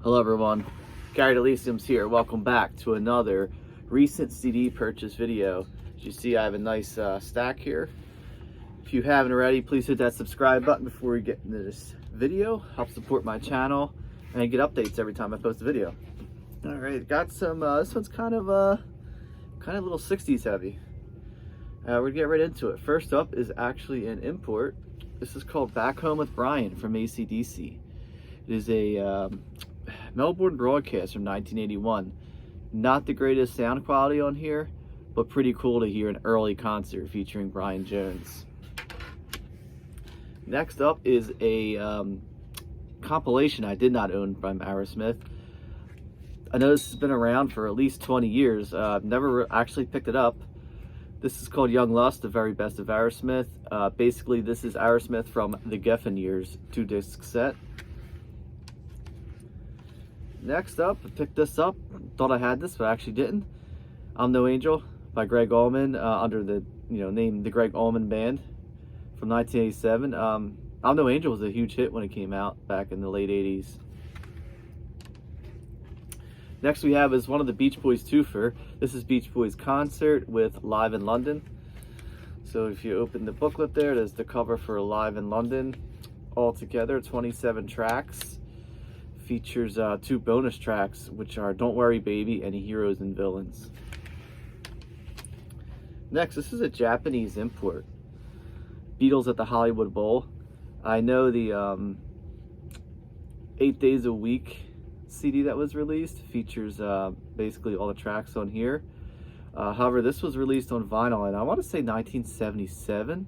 Hello everyone, Gary Delisium's here. Welcome back to another recent CD purchase video. As you see, I have a nice stack here. If you haven't already, please hit that subscribe button before we get into this video. Help support my channel and get updates every time I post a video. All right, got some. This one's kind of a little 60s heavy. We're gonna get right into it. First up is actually an import. This is called Back Home with Brian from AC/DC. It is a Melbourne broadcast from 1981. Not the greatest sound quality on here, but pretty cool to hear an early concert featuring Brian Jones. Next up is a compilation I did not own from Aerosmith. I know this has been around for at least 20 years. I've never actually picked it up. This is called Young Lust, the very best of Aerosmith. Basically, this is Aerosmith from the Geffen years, 2-disc set. Next up, I picked this up. Thought I had this, but I actually didn't. I'm No Angel by Greg Allman, under the name the Greg Allman Band from 1987. I'm No Angel was a huge hit when it came out back in the late 80s. Next we have is one of the Beach Boys twofer. This is Beach Boys Concert with Live in London. So if you open the booklet there's the cover for Live in London. Altogether 27 tracks. Features 2 bonus tracks, which are Don't Worry Baby and Heroes and Villains. Next, this is a Japanese import. Beetles at the Hollywood Bowl. I know the 8 Days a Week CD that was released features basically all the tracks on here. However, this was released on vinyl, and I want to say 1977,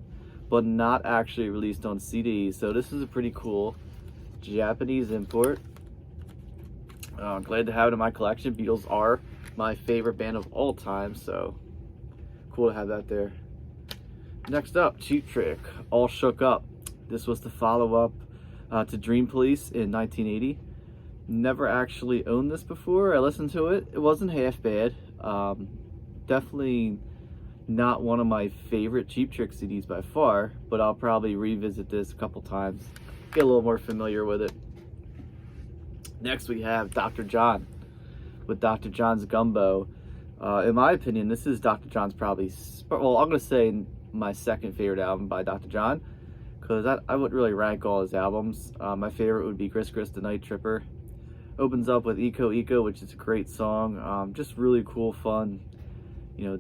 but not actually released on CD. So this is a pretty cool Japanese import. Glad to have it in my collection. Beatles are my favorite band of all time, so cool to have that there. Next up, Cheap Trick, All Shook Up. This was the follow-up to Dream Police in 1980. Never actually owned this before. I listened to it. It wasn't half bad. Definitely not one of my favorite Cheap Trick CDs by far, but I'll probably revisit this a couple times, get a little more familiar with it. Next we have Dr. John with Dr. John's Gumbo. In my opinion, this is Dr. John's probably, well, I'm going to say my second favorite album by Dr. John, because I wouldn't really rank all his albums. My favorite would be Gris Gris the Night Tripper. Opens up with Eco Eco, which is a great song. Just really cool, fun,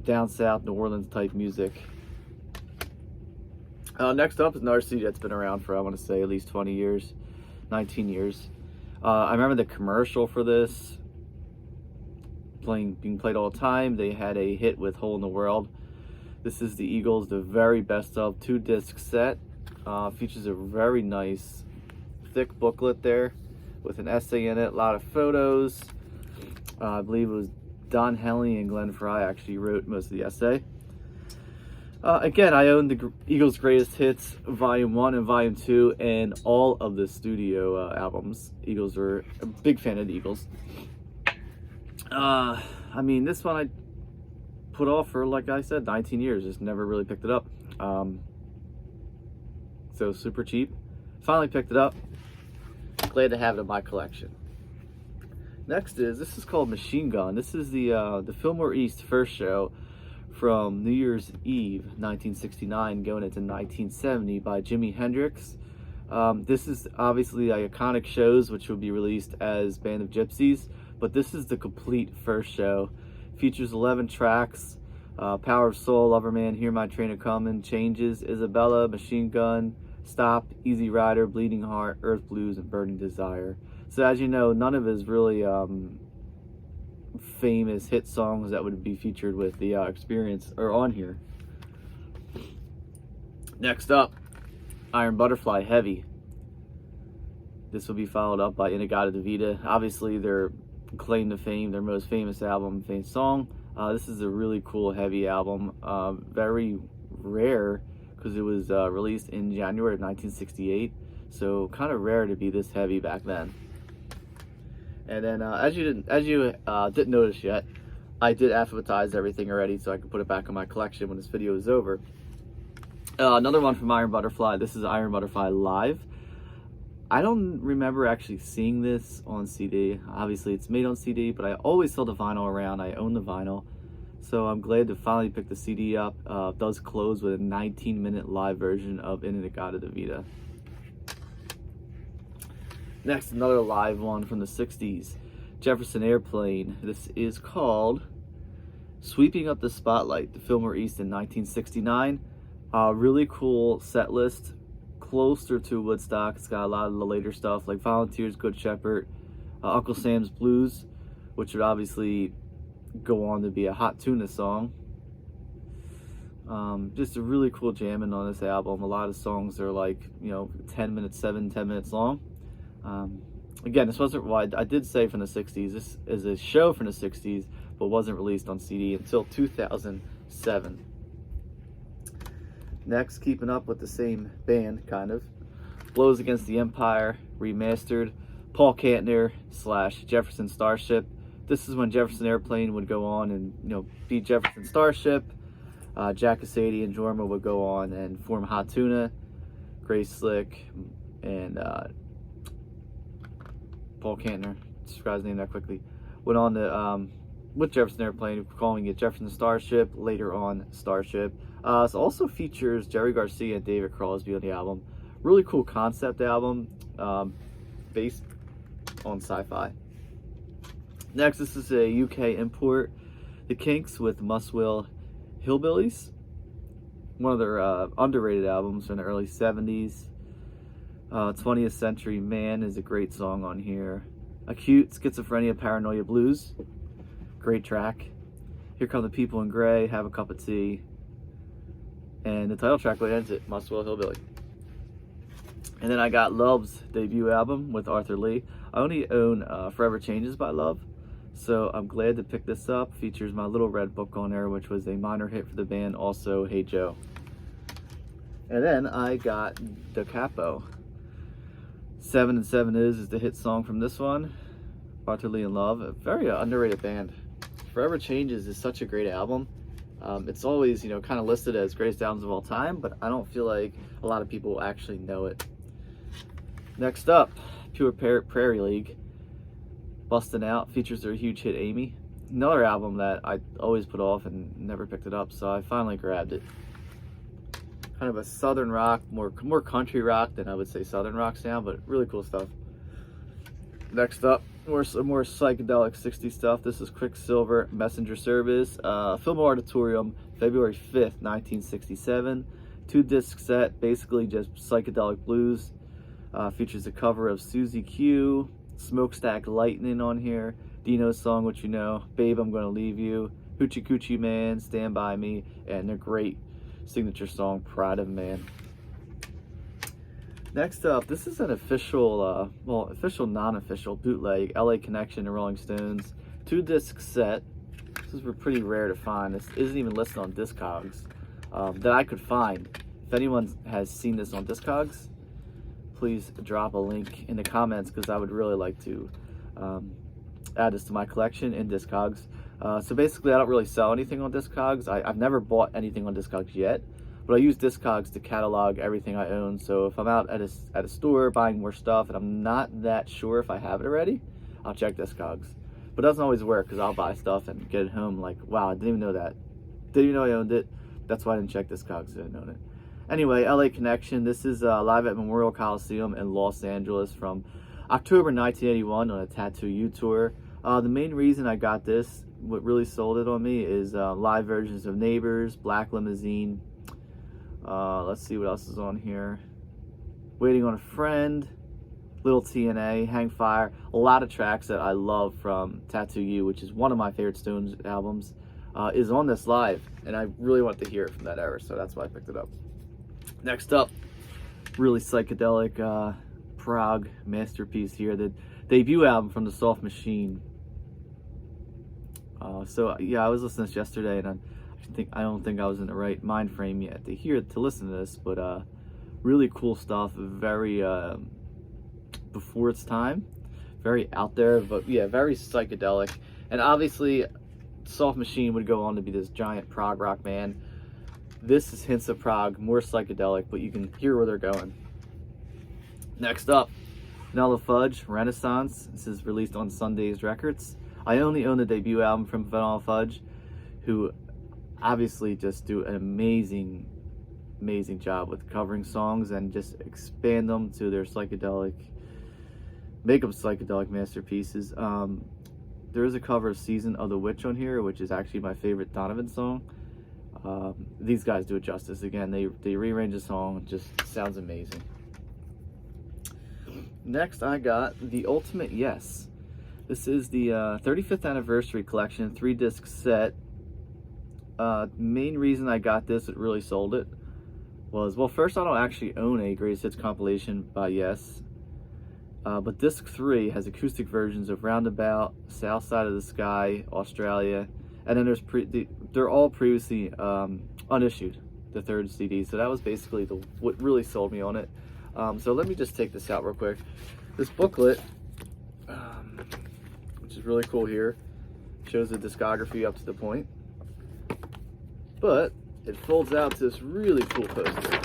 down south New Orleans type music. Next up is another CD that's been around for, I want to say, at least 20 years, 19 years. I remember the commercial for this being played all the time. They had a hit with Hole in the World. This is the Eagles, the very best of 2-disc set. Features a very nice thick booklet there with an essay in it, a lot of photos. I believe it was Don Henley and Glenn Frey actually wrote most of the essay. Again, I own the Eagles Greatest Hits Volume 1 and Volume 2 and all of the studio albums. Eagles were a big fan of the Eagles. I mean, this one I put off for, like I said, 19 years. Just never really picked it up. So super cheap. Finally picked it up. Glad to have it in my collection. Next this is called Machine Gun. This is the Fillmore East first show from New Year's Eve 1969 going into 1970 by Jimi Hendrix. This is obviously the iconic shows which will be released as Band of Gypsies, but this is the complete first show. Features 11 tracks: Power of Soul, Loverman, Hear My Train A-Comin', Changes, Isabella, Machine Gun, Stop, Easy Rider, Bleeding Heart, Earth Blues, and Burning Desire. So as you know, none of his really famous hit songs that would be featured with the Experience are on here. Next up, Iron Butterfly, Heavy. This will be followed up by In-A-Gadda-Da-Vida. Obviously their claim to fame, their most famous album, famous song. This is a really cool heavy album, very rare because it was released in January of 1968, so kind of rare to be this heavy back then. And then, as you didn't notice yet, I did alphabetize everything already, so I can put it back in my collection when this video is over. Another one from Iron Butterfly. This is Iron Butterfly Live. I don't remember actually seeing this on CD. Obviously it's made on CD, but I always saw the vinyl around. I own the vinyl. So I'm glad to finally pick the CD up. It does close with a 19-minute live version of In-A-Gadda-Da-Vida. Next, another live one from the 60s. Jefferson Airplane. This is called Sweeping Up the Spotlight, the Fillmore East in 1969. Really cool set list, closer to Woodstock. It's got a lot of the later stuff like Volunteers, Good Shepherd, Uncle Sam's Blues, which would obviously go on to be a Hot Tuna song. Just a really cool jamming on this album. A lot of songs are like, 10 minutes, 10 minutes long. Again, this wasn't, well, I did say from the 60s, this is a show from the 60s, but wasn't released on CD until 2007. Next, keeping up with the same band, kind of, Blows Against the Empire, Remastered, Paul Kantner / Jefferson Starship. This is when Jefferson Airplane would go on and, beat Jefferson Starship. Jack Casady and Jorma would go on and form Hot Tuna. Grace Slick and Paul Kantner, describe his name that quickly, went on to, with Jefferson Airplane, calling it Jefferson Starship, later on Starship. It also features Jerry Garcia and David Crosby on the album. Really cool concept album, based on sci-fi. Next, this is a UK import, The Kinks with Muswell Hillbillies. One of their underrated albums from the early 70s. 20th Century Man is a great song on here. Acute Schizophrenia Paranoia Blues, great track. Here Come the People in Gray, Have a Cup of Tea. And the title track ends it, Muswell Hillbilly. And then I got Love's debut album with Arthur Lee. I only own Forever Changes by Love, so I'm glad to pick this up. Features My Little Red Book on there, which was a minor hit for the band, also Hey Joe. And then I got Da Capo. 7 and 7 is the hit song from this one. Arthur Lee and Love, a very underrated band. Forever Changes is such a great album. It's always, kind of listed as greatest albums of all time, but I don't feel like a lot of people actually know it. Next up, Pure Prairie League, Bustin' Out, features their huge hit Amy. Another album that I always put off and never picked it up, so I finally grabbed it. Kind of a southern rock, more country rock than I would say southern rock sound, but really cool stuff. Next up, some more psychedelic 60s stuff. This is Quicksilver Messenger Service, Fillmore Auditorium, February 5th, 1967. 2-disc set, basically just psychedelic blues. Features a cover of Susie Q, Smokestack Lightning on here, Dino's song, What You Know, Babe, I'm Gonna Leave You, Hoochie Coochie Man, Stand By Me, and their great signature song, Pride of Man. Next up, this is an official, official, non-official bootleg, LA Connection and Rolling Stones 2-disc set. This is pretty rare to find. This isn't even listed on Discogs that I could find. If anyone has seen this on Discogs, please drop a link in the comments, because I would really like to add this to my collection in Discogs. So basically, I don't really sell anything on Discogs. I've never bought anything on Discogs yet, but I use Discogs to catalog everything I own. So if I'm out at a store buying more stuff and I'm not that sure if I have it already, I'll check Discogs. But it doesn't always work, because I'll buy stuff and get it home like, wow, I didn't even know that. Didn't even know I owned it. That's why I didn't check Discogs, I didn't own it. Anyway, LA Connection. This is live at Memorial Coliseum in Los Angeles from October 1981 on a Tattoo You tour. The main reason I got this, what really sold it on me, is live versions of Neighbors, Black Limousine. Let's see what else is on here. Waiting on a Friend, Little TNA, Hang Fire. A lot of tracks that I love from Tattoo You, which is one of my favorite Stones albums, is on this live, and I really wanted to hear it from that era, so that's why I picked it up. Next up, really psychedelic prog masterpiece here, the debut album from the Soft Machine. So yeah, I was listening to this yesterday, and I don't think I was in the right mind frame yet to listen to this, but really cool stuff, very before its time, very out there, but yeah, very psychedelic. And obviously, Soft Machine would go on to be this giant prog rock band. This is hints of prog, more psychedelic, but you can hear where they're going. Next up, Nella, Fudge, Renaissance. This is released on Sunday's Records. I only own the debut album from Nella, Fudge, who obviously just do an amazing job with covering songs and just expand them to their psychedelic, make them psychedelic masterpieces. There is a cover of Season of the Witch on here, which is actually my favorite Donovan song. These guys do it justice. Again, they rearrange the song, it just sounds amazing. Next, I got The Ultimate Yes. This is the 35th anniversary collection, 3-disc set. Main reason I got this, it really sold it, was, well, first, I don't actually own a Greatest Hits compilation by Yes. But disc 3 has acoustic versions of Roundabout, South Side of the Sky, Australia, and then there's they're all previously unissued, the 3rd CD. So that was basically what really sold me on it. So let me just take this out real quick. This booklet, which is really cool here, shows the discography up to the point, but it folds out to this really cool poster.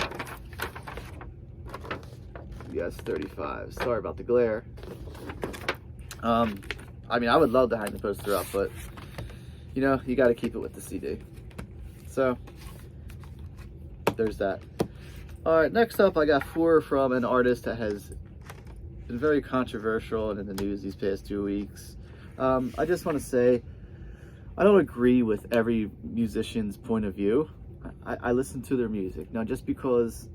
Yes, 35. Sorry about the glare. I mean, I would love to hang the poster up, but you know, you got to keep it with the CD. So there's that. All right, next up, I got 4 from an artist that has been very controversial and in the news these past 2 weeks. I just want to say, I don't agree with every musician's point of view. I listen to their music. Now, just because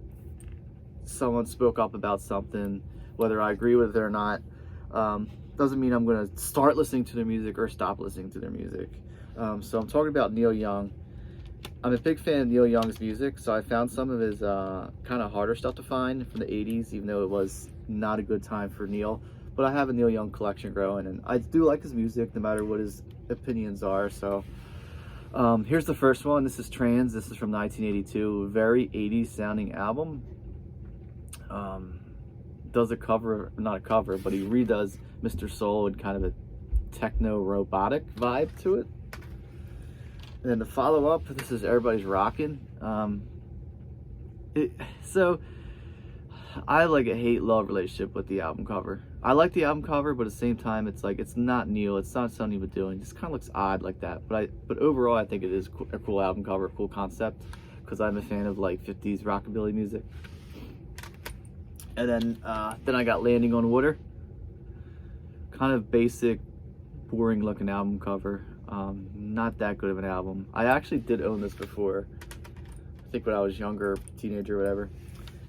someone spoke up about something, whether I agree with it or not, doesn't mean I'm going to start listening to their music or stop listening to their music. So I'm talking about Neil Young. I'm a big fan of Neil Young's music, so I found some of his kind of harder stuff to find from the 80s, even though it was not a good time for Neil. But I have a Neil Young collection growing, and I do like his music no matter what his opinions are. So here's the first one. This is Trans. This is from 1982. Very 80s sounding album. Does a cover, not a cover, but he redoes Mr. Soul and kind of a techno robotic vibe to it. And then the follow up, this is Everybody's Rockin'. So I like a hate-love relationship with the album cover. I like the album cover, but at the same time, it's like, it's not Neil, it's not something he would do, and it just kind of looks odd like that. But overall, I think it is a cool album cover, cool concept, because I'm a fan of like 50s rockabilly music. And then I got Landing on Water. Kind of basic, boring looking album cover. Not that good of an album. I actually did own this before. I think when I was younger, teenager, whatever.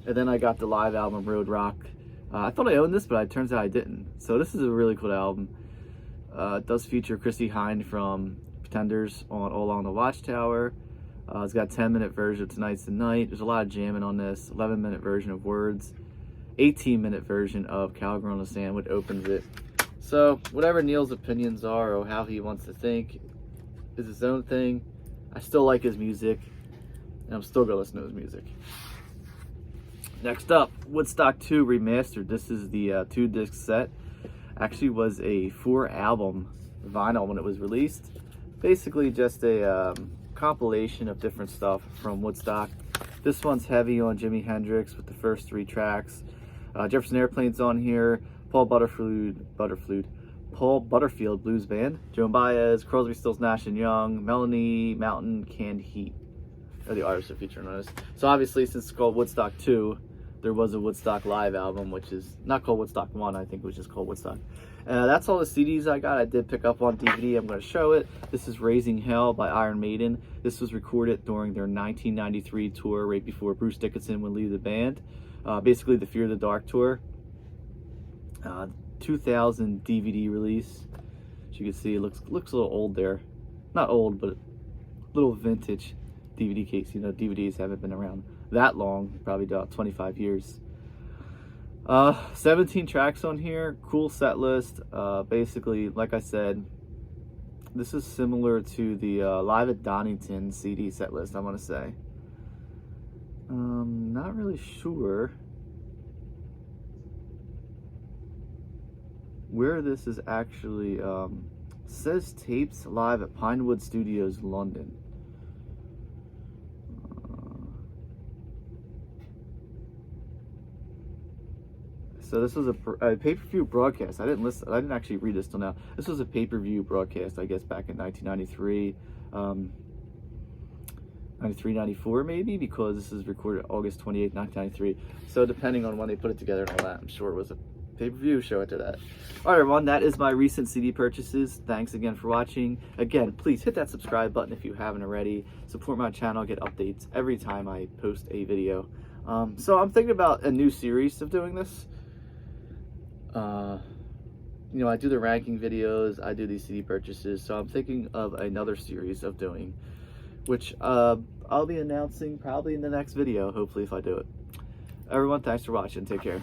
And then I got the live album Road Rock. I thought I owned this, but it turns out I didn't. So this is a really cool album. It does feature Chrissie Hynde from Pretenders on All Along the Watchtower. It's got a 10-minute version of Tonight's the Night. There's a lot of jamming on this. 11-minute version of Words. 18-minute version of Cowgirl on the Sand, which opens it. So whatever Neil's opinions are or how he wants to think is his own thing. I still like his music, and I'm still gonna listen to his music. Next up, Woodstock 2 Remastered. This is the 2-disc set. Actually was a 4-album vinyl when it was released. Basically just a compilation of different stuff from Woodstock. This one's heavy on Jimi Hendrix with the first 3 tracks. Jefferson Airplane's on here. Paul Butterfield Blues Band. Joan Baez, Crosby, Stills, Nash & Young, Melanie Mountain, Canned Heat are the artists that are featured on this. So obviously, since it's called Woodstock 2, there was a Woodstock live album, which is not called Woodstock 1, I think it was just called Woodstock. That's all the CDs I got. I did pick up on DVD. I'm going to show it. This is Raising Hell by Iron Maiden. This was recorded during their 1993 tour, right before Bruce Dickinson would leave the band. Basically, the Fear the Dark tour. 2000 DVD release. As you can see, it looks a little old there. Not old, but a little vintage DVD case. You know, DVDs haven't been around that long, probably about 25 years. 17 tracks on here, cool set list. Basically, like I said, this is similar to the Live at Donington CD set list, I want to say. Not really sure where this is actually. Says tapes live at Pinewood Studios, London. So this was a pay-per-view broadcast. I didn't actually read this till now. This was a pay-per-view broadcast, I guess, back in 1993, 93, 94 maybe, because this is recorded August 28, 1993. So depending on when they put it together and all that, I'm sure it was a pay-per-view show after that. Alright everyone, that is my recent CD purchases. Thanks again for watching. Again, please hit that subscribe button if you haven't already. Support my channel, get updates every time I post a video. So I'm thinking about a new series of doing this. You know, I do the ranking videos, I do these CD purchases, so I'm thinking of another series of doing, which I'll be announcing probably in the next video, hopefully, if I do it. Everyone, thanks for watching. Take care.